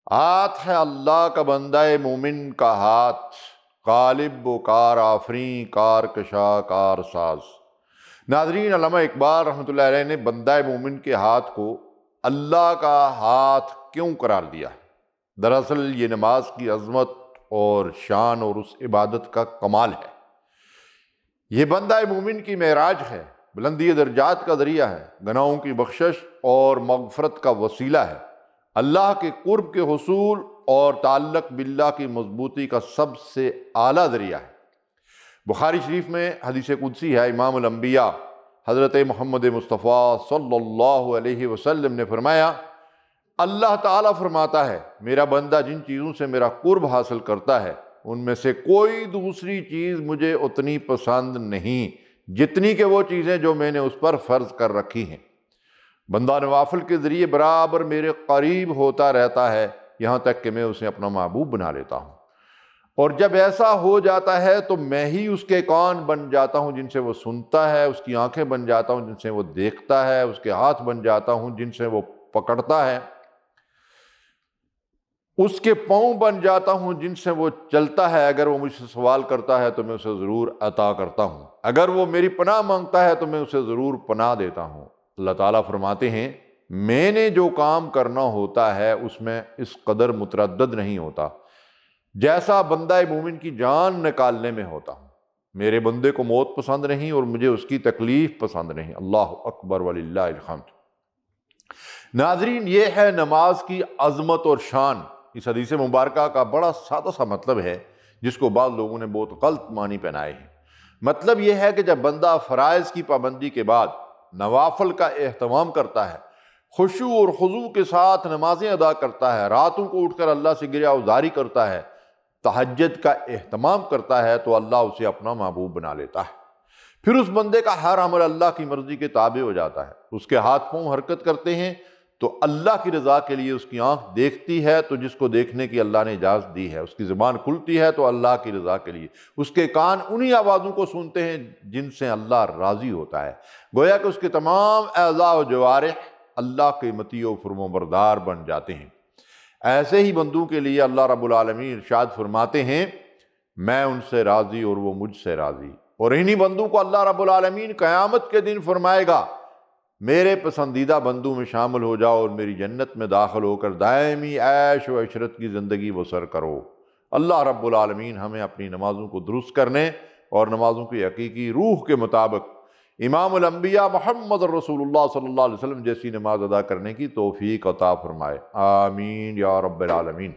ہاتھ ہے اللہ کا بندہ مومن کا ہاتھ، غالب و کار آفریں کار کشا کار ساز۔ ناظرین، علامہ اقبال رحمۃ اللہ علیہ نے بندہ مومن کے ہاتھ کو اللہ کا ہاتھ کیوں قرار دیا ہے؟ دراصل یہ نماز کی عظمت اور شان اور اس عبادت کا کمال ہے۔ یہ بندہ مومن کی معراج ہے، بلندی درجات کا ذریعہ ہے، گناہوں کی بخشش اور مغفرت کا وسیلہ ہے، اللہ کے قرب کے حصول اور تعلق باللہ کی مضبوطی کا سب سے اعلیٰ ذریعہ ہے۔ بخاری شریف میں حدیث قدسی ہے، امام الانبیاء حضرت محمد مصطفیٰ صلی اللہ علیہ وسلم نے فرمایا، اللہ تعالیٰ فرماتا ہے میرا بندہ جن چیزوں سے میرا قرب حاصل کرتا ہے ان میں سے کوئی دوسری چیز مجھے اتنی پسند نہیں جتنی کہ وہ چیزیں جو میں نے اس پر فرض کر رکھی ہیں۔ بندہ نوافل کے ذریعے برابر میرے قریب ہوتا رہتا ہے، یہاں تک کہ میں اسے اپنا محبوب بنا لیتا ہوں، اور جب ایسا ہو جاتا ہے تو میں ہی اس کے کان بن جاتا ہوں جن سے وہ سنتا ہے، اس کی آنکھیں بن جاتا ہوں جن سے وہ دیکھتا ہے، اس کے ہاتھ بن جاتا ہوں جن سے وہ پکڑتا ہے، اس کے پاؤں بن جاتا ہوں جن سے وہ چلتا ہے۔ اگر وہ مجھ سے سوال کرتا ہے تو میں اسے ضرور عطا کرتا ہوں، اگر وہ میری پناہ مانگتا ہے تو میں اسے ضرور پناہ دیتا ہوں۔ اللہ تعالیٰ فرماتے ہیں میں نے جو کام کرنا ہوتا ہے اس میں اس قدر متردد نہیں ہوتا جیسا بندہ مومن کی جان نکالنے میں ہوتا ہوں۔ میرے بندے کو موت پسند نہیں اور مجھے اس کی تکلیف پسند نہیں۔ اللہ اکبر وللہ الحمد۔ ناظرین، یہ ہے نماز کی عظمت اور شان۔ اس حدیث مبارکہ کا بڑا سادہ سا مطلب ہے جس کو بعض لوگوں نے بہت غلط معنی پہنائے ہیں۔ مطلب یہ ہے کہ جب بندہ فرائض کی پابندی کے بعد نوافل کا اہتمام کرتا ہے، خشوع اور خضوع کے ساتھ نمازیں ادا کرتا ہے، راتوں کو اٹھ کر اللہ سے گریہ گزاری کرتا ہے، تہجد کا اہتمام کرتا ہے، تو اللہ اسے اپنا محبوب بنا لیتا ہے۔ پھر اس بندے کا ہر عمل اللہ کی مرضی کے تابع ہو جاتا ہے، اس کے ہاتھ پاؤں حرکت کرتے ہیں تو اللہ کی رضا کے لیے، اس کی آنکھ دیکھتی ہے تو جس کو دیکھنے کی اللہ نے اجازت دی ہے، اس کی زبان کھلتی ہے تو اللہ کی رضا کے لیے، اس کے کان انہی آوازوں کو سنتے ہیں جن سے اللہ راضی ہوتا ہے۔ گویا کہ اس کے تمام اعضاء و جوارح اللہ کے مطیع و فرمانبردار بن جاتے ہیں۔ ایسے ہی بندوں کے لیے اللہ رب العالمین ارشاد فرماتے ہیں میں ان سے راضی اور وہ مجھ سے راضی، اور انہی بندوں کو اللہ رب العالمین قیامت کے دن فرمائے گا میرے پسندیدہ بندوں میں شامل ہو جاؤ اور میری جنت میں داخل ہو کر دائمی عیش و عشرت کی زندگی بسر کرو۔ اللہ رب العالمین ہمیں اپنی نمازوں کو درست کرنے اور نمازوں کی حقیقی روح کے مطابق امام الانبیاء محمد رسول اللہ صلی اللہ علیہ وسلم جیسی نماز ادا کرنے کی توفیق عطا فرمائے۔ آمین یا رب العالمین۔